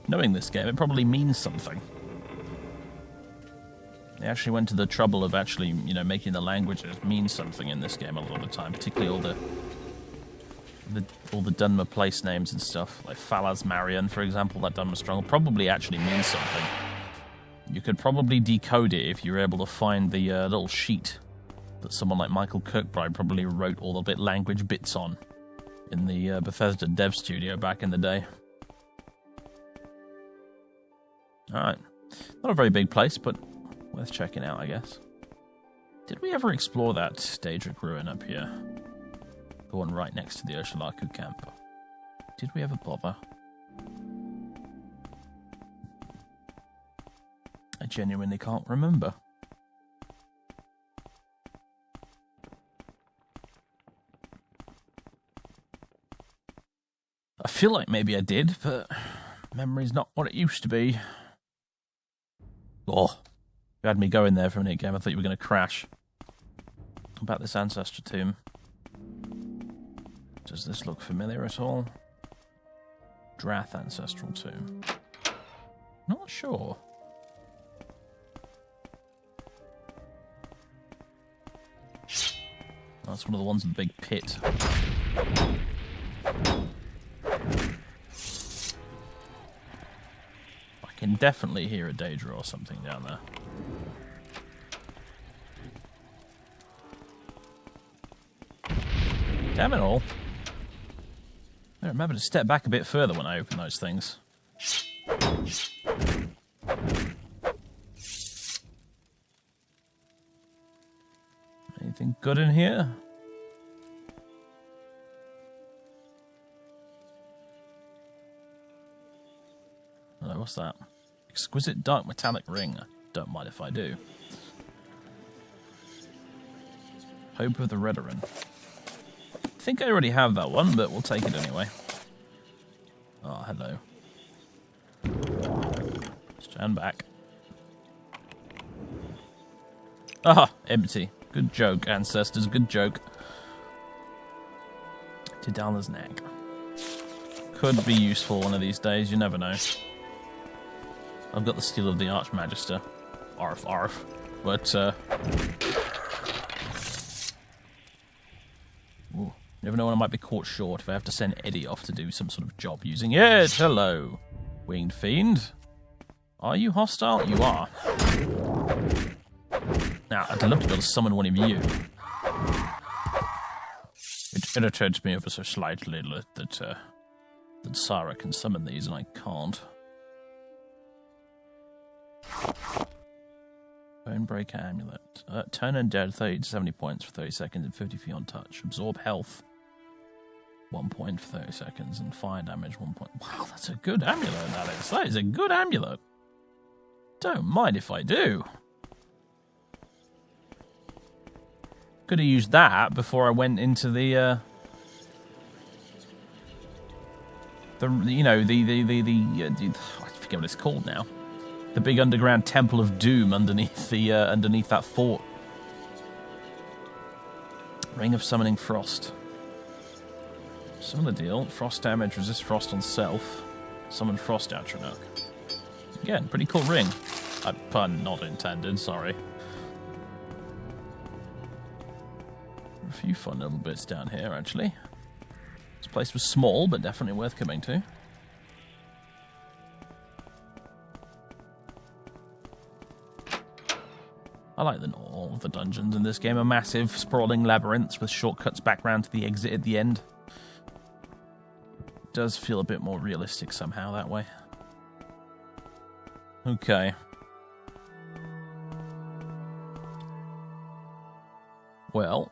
Knowing this game, it probably means something. They actually went to the trouble of actually, you know, making the languages mean something in this game a lot of the time, particularly all the Dunmer place names and stuff, like Falaz Marion, for example. That Dunmer stronghold probably actually means something. You could probably decode it if you were able to find the little sheet that someone like Michael Kirkbride probably wrote all the language bits on in the Bethesda dev studio back in the day. Alright. Not a very big place, but worth checking out, I guess. Did we ever explore that Daedric ruin up here? The one right next to the Ursulaku camp. Did we ever bother? I genuinely can't remember. I feel like maybe I did, but memory's not what it used to be. Oh, you had me going there for a minute, game. I thought you were going to crash. About this ancestor tomb. Does this look familiar at all? Drath ancestral tomb. Not sure. Oh, that's one of the ones with the big pit. I can definitely hear a Daedra or something down there. Damn it all. I remember to step back a bit further when I open those things. Anything good in here? Hello, what's that? Exquisite dark metallic ring. Don't mind if I do. Hope of the Redoran. I think I already have that one, but we'll take it anyway. Oh, hello. Stand back. Ah, empty. Good joke, ancestors. Good joke. Tidala's neck. Could be useful one of these days. You never know. I've got the Steel of the Archmagister. Arf, arf. But, ooh. Never know when I might be caught short if I have to send Eddie off to do some sort of job using it. Hello, Winged Fiend. Are you hostile? You are. Now, I'd love to be able to summon one of you. It irritates me ever so slightly that Sarah can summon these and I can't. Bonebreaker Amulet. Turn undead 30 to 70 points for 30 seconds and 50 feet on touch. Absorb health 1 point for 30 seconds and fire damage 1 point. Wow, that's a good amulet, that is. That is a good amulet. Don't mind if I do. Could have used that before I went into the I forget what it's called now. The big underground Temple of Doom underneath the underneath that fort. Ring of Summoning Frost. Similar deal. Frost damage, resist frost on self. Summon Frost Atronach. Again, pretty cool ring. Pun not intended, sorry. A few fun little bits down here, actually. This place was small, but definitely worth coming to. I like all of the dungeons in this game are massive, sprawling labyrinths with shortcuts back round to the exit at the end. It does feel a bit more realistic somehow that way. Okay. Well.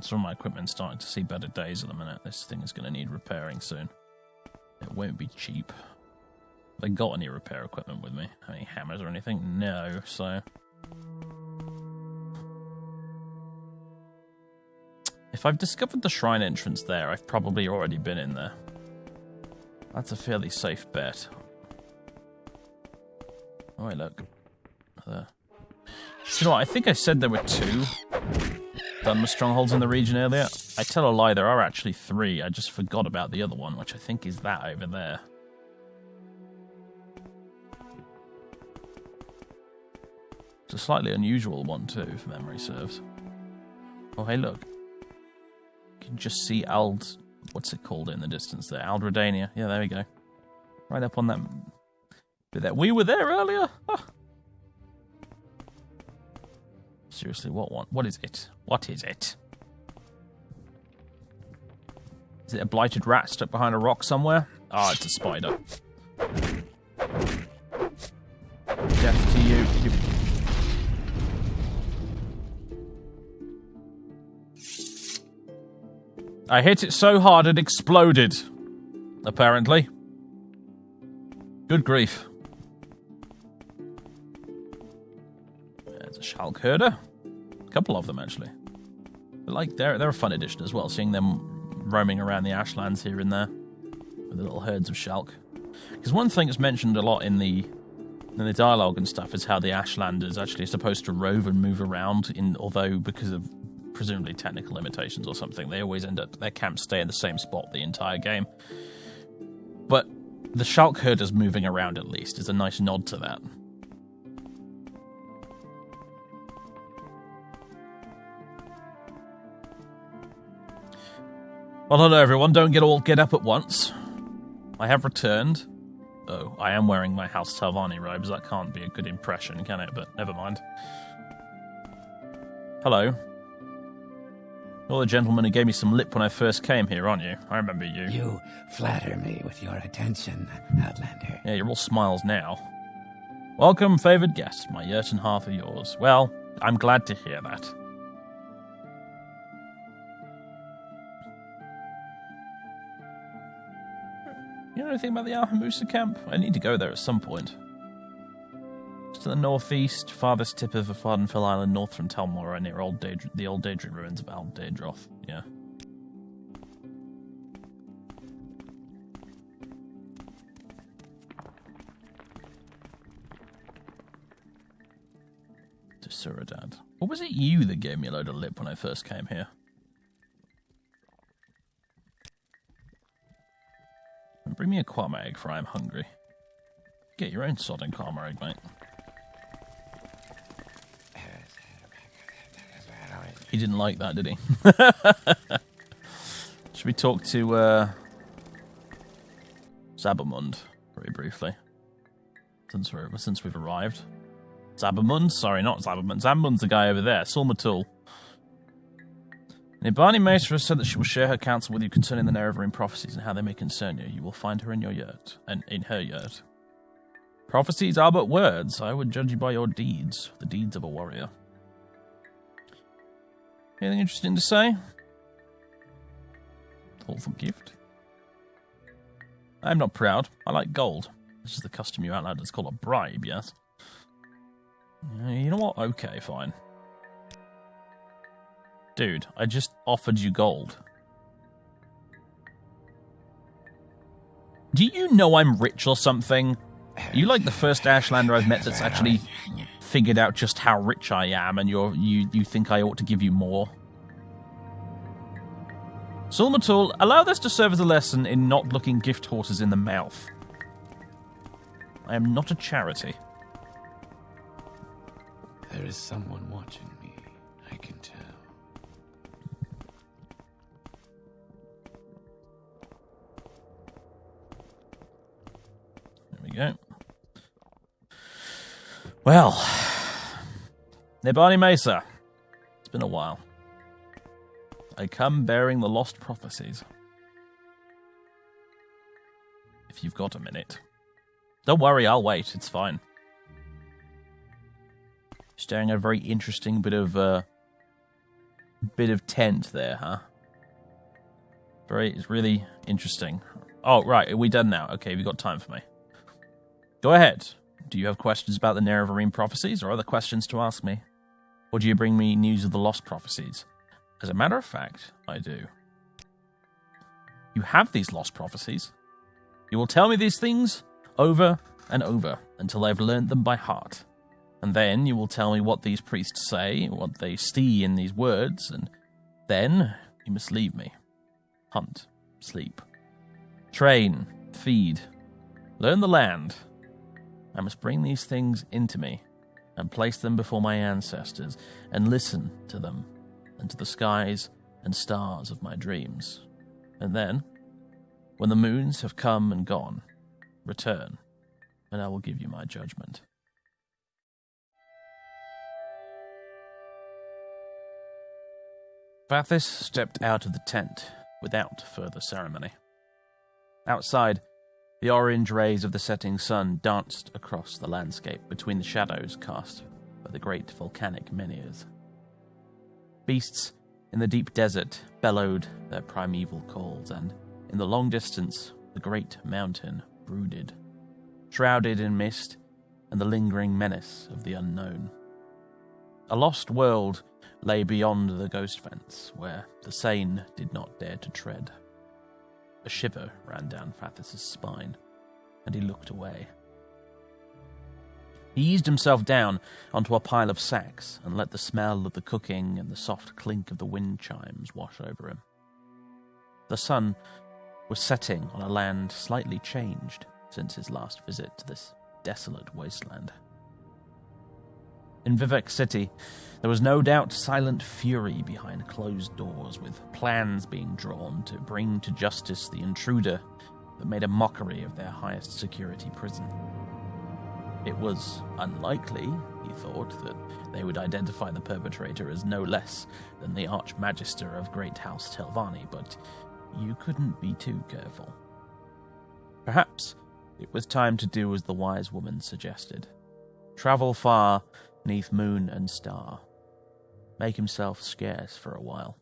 Some of my equipment's starting to see better days at the minute. This thing is going to need repairing soon. It won't be cheap. Have I got any repair equipment with me? Any hammers or anything? No, so... If I've discovered the shrine entrance there, I've probably already been in there. That's a fairly safe bet. Oh, wait, look. There. You know what? I think I said there were 2 Dunmer strongholds in the region earlier. I tell a lie, there are actually 3. I just forgot about the other one, which I think is that over there. It's a slightly unusual one, too, if memory serves. Oh, hey, look. You can just see what's it called in the distance there? Aldredania. Yeah, there we go. Right up on that bit there. We were there earlier? Ah. Seriously, what is it? What is it? Is it a blighted rat stuck behind a rock somewhere? Ah, it's a spider. Death to you. I hit it so hard it exploded. Apparently. Good grief. There's a Shulk Herder. A couple of them, actually. But like, they're a fun addition as well, seeing them roaming around the Ashlands here and there with the little herds of Shulk. Because one thing that's mentioned a lot in the dialogue and stuff is how the Ashlanders actually are supposed to rove and move around, although because of presumably technical limitations or something, they always end up, their camps stay in the same spot the entire game. But the Shulk Herders moving around, at least, is a nice nod to that. Well, hello everyone, don't get up at once. I have returned. Oh, I am wearing my House Talvani robes, that can't be a good impression, can it? But never mind. Hello. You're the gentleman who gave me some lip when I first came here, aren't you? I remember you. You flatter me with your attention, Outlander. Yeah, you're all smiles now. Welcome, favoured guest. My yurt and hearth are yours. Well, I'm glad to hear that. You know anything about the Alhamusa camp? I need to go there at some point. It's to the northeast, farthest tip of Vardenfell Island, north from Telmora, near the old Daedra ruins of Al Daedroth. Yeah. To SorcererDave. What was it you that gave me a load of lip when I first came here? Bring me a Quama egg, for I am hungry. Get your own sodding Quama egg, mate. He didn't like that, did he? Should we talk to Zabamund very briefly? Since we've arrived. Zabamund? Sorry, not Zabamund. Zabamund's the guy over there, Sulmatul. Nibani Mesa has said that she will share her counsel with you concerning the Nerevarine prophecies and how they may concern you. You will find her in your yurt, and in her yurt. Prophecies are but words. I would judge you by your deeds, the deeds of a warrior. Anything interesting to say? Thoughtful gift. I'm not proud. I like gold. This is the custom you Outlanders call a bribe, yes? You know what? Okay, fine. Dude, I just offered you gold. Do you know I'm rich or something? Are you like the first Ashlander I've met that's actually figured out just how rich I am, and you think I ought to give you more? Sulmatul, allow this to serve as a lesson in not looking gift horses in the mouth. I am not a charity. There is someone watching me, I can tell. There we go. Well, Nibani Mesa. It's been a while. I come bearing the lost prophecies. If you've got a minute. Don't worry, I'll wait. It's fine. Staring at a very interesting bit of tent there, huh? It's really interesting. Oh, right, are we done now? Okay, have you got time for me? Go ahead. Do you have questions about the Nerevarine prophecies, or other questions to ask me? Or do you bring me news of the lost prophecies? As a matter of fact, I do. You have these lost prophecies. You will tell me these things over and over until I've learnt them by heart. And then you will tell me what these priests say, what they see in these words, and then you must leave me. Hunt, sleep, train, feed, learn the land. I must bring these things into me and place them before my ancestors and listen to them and to the skies and stars of my dreams. And then, when the moons have come and gone, return, and I will give you my judgment. Vathis stepped out of the tent without further ceremony. Outside, the orange rays of the setting sun danced across the landscape between the shadows cast by the great volcanic menhirs. Beasts in the deep desert bellowed their primeval calls, and in the long distance, the great mountain brooded, shrouded in mist and the lingering menace of the unknown. A lost world lay beyond the ghost fence, where the sane did not dare to tread. A shiver ran down Fathis's spine, and he looked away. He eased himself down onto a pile of sacks and let the smell of the cooking and the soft clink of the wind chimes wash over him. The sun was setting on a land slightly changed since his last visit to this desolate wasteland. In Vivek City, there was no doubt silent fury behind closed doors, with plans being drawn to bring to justice the intruder that made a mockery of their highest security prison. It was unlikely, he thought, that they would identify the perpetrator as no less than the Archmagister of Great House Telvanni, but you couldn't be too careful. Perhaps it was time to do as the wise woman suggested. Travel far, 'neath moon and star. Make himself scarce for a while.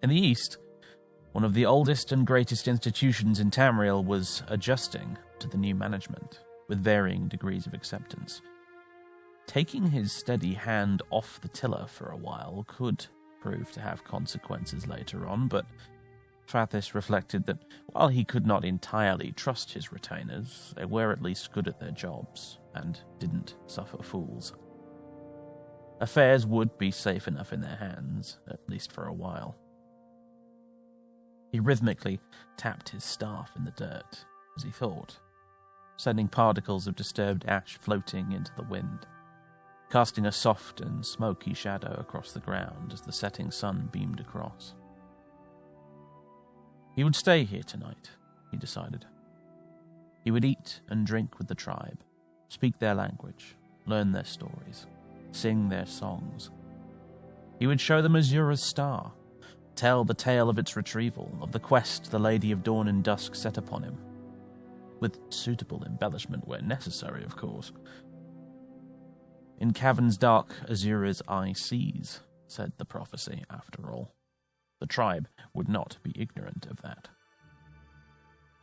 In the east, one of the oldest and greatest institutions in Tamriel was adjusting to the new management, with varying degrees of acceptance. Taking his steady hand off the tiller for a while could prove to have consequences later on, but Fathis reflected that while he could not entirely trust his retainers, they were at least good at their jobs and didn't suffer fools. Affairs would be safe enough in their hands, at least for a while. He rhythmically tapped his staff in the dirt as he thought, sending particles of disturbed ash floating into the wind, casting a soft and smoky shadow across the ground as the setting sun beamed across. He would stay here tonight, he decided. He would eat and drink with the tribe, speak their language, learn their stories, sing their songs. He would show them Azura's star, tell the tale of its retrieval, of the quest the Lady of Dawn and Dusk set upon him, with suitable embellishment where necessary, of course. In caverns dark, Azura's eye sees, said the prophecy, after all. The tribe would not be ignorant of that.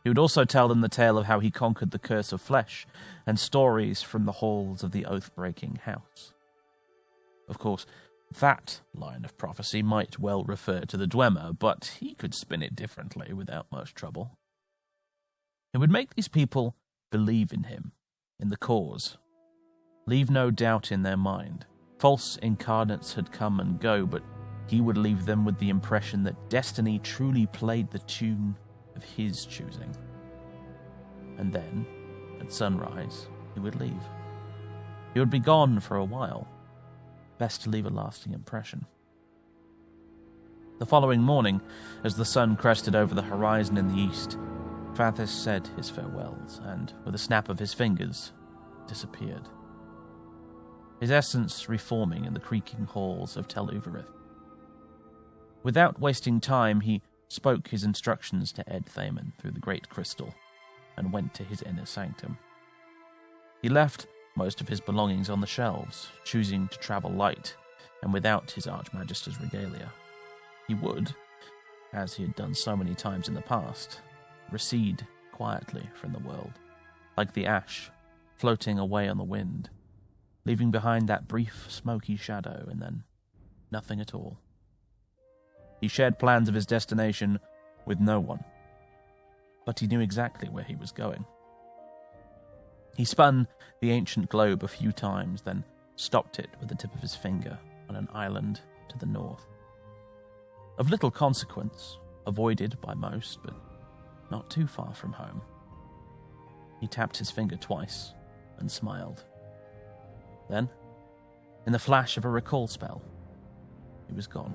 He would also tell them the tale of how he conquered the curse of flesh, and stories from the halls of the oath-breaking house. Of course, that line of prophecy might well refer to the Dwemer, but he could spin it differently without much trouble. It would make these people believe in him, in the cause. Leave no doubt in their mind. False incarnates had come and go, but he would leave them with the impression that destiny truly played the tune of his choosing. And then, at sunrise, he would leave. He would be gone for a while. Best to leave a lasting impression. The following morning, as the sun crested over the horizon in the east, Fathis said his farewells, and, with a snap of his fingers, disappeared. His essence reforming in the creaking halls of Tel Uvirith. Without wasting time, he spoke his instructions to Ed Thaman through the great crystal, and went to his inner sanctum. He left most of his belongings on the shelves, choosing to travel light, and without his Archmagister's regalia. He would, as he had done so many times in the past, recede quietly from the world, like the ash floating away on the wind, leaving behind that brief, smoky shadow, and then nothing at all. He shared plans of his destination with no one, but he knew exactly where he was going. He spun the ancient globe a few times, then stopped it with the tip of his finger on an island to the north. Of little consequence, avoided by most, but not too far from home. He tapped his finger twice and smiled. Then, in the flash of a recall spell, he was gone.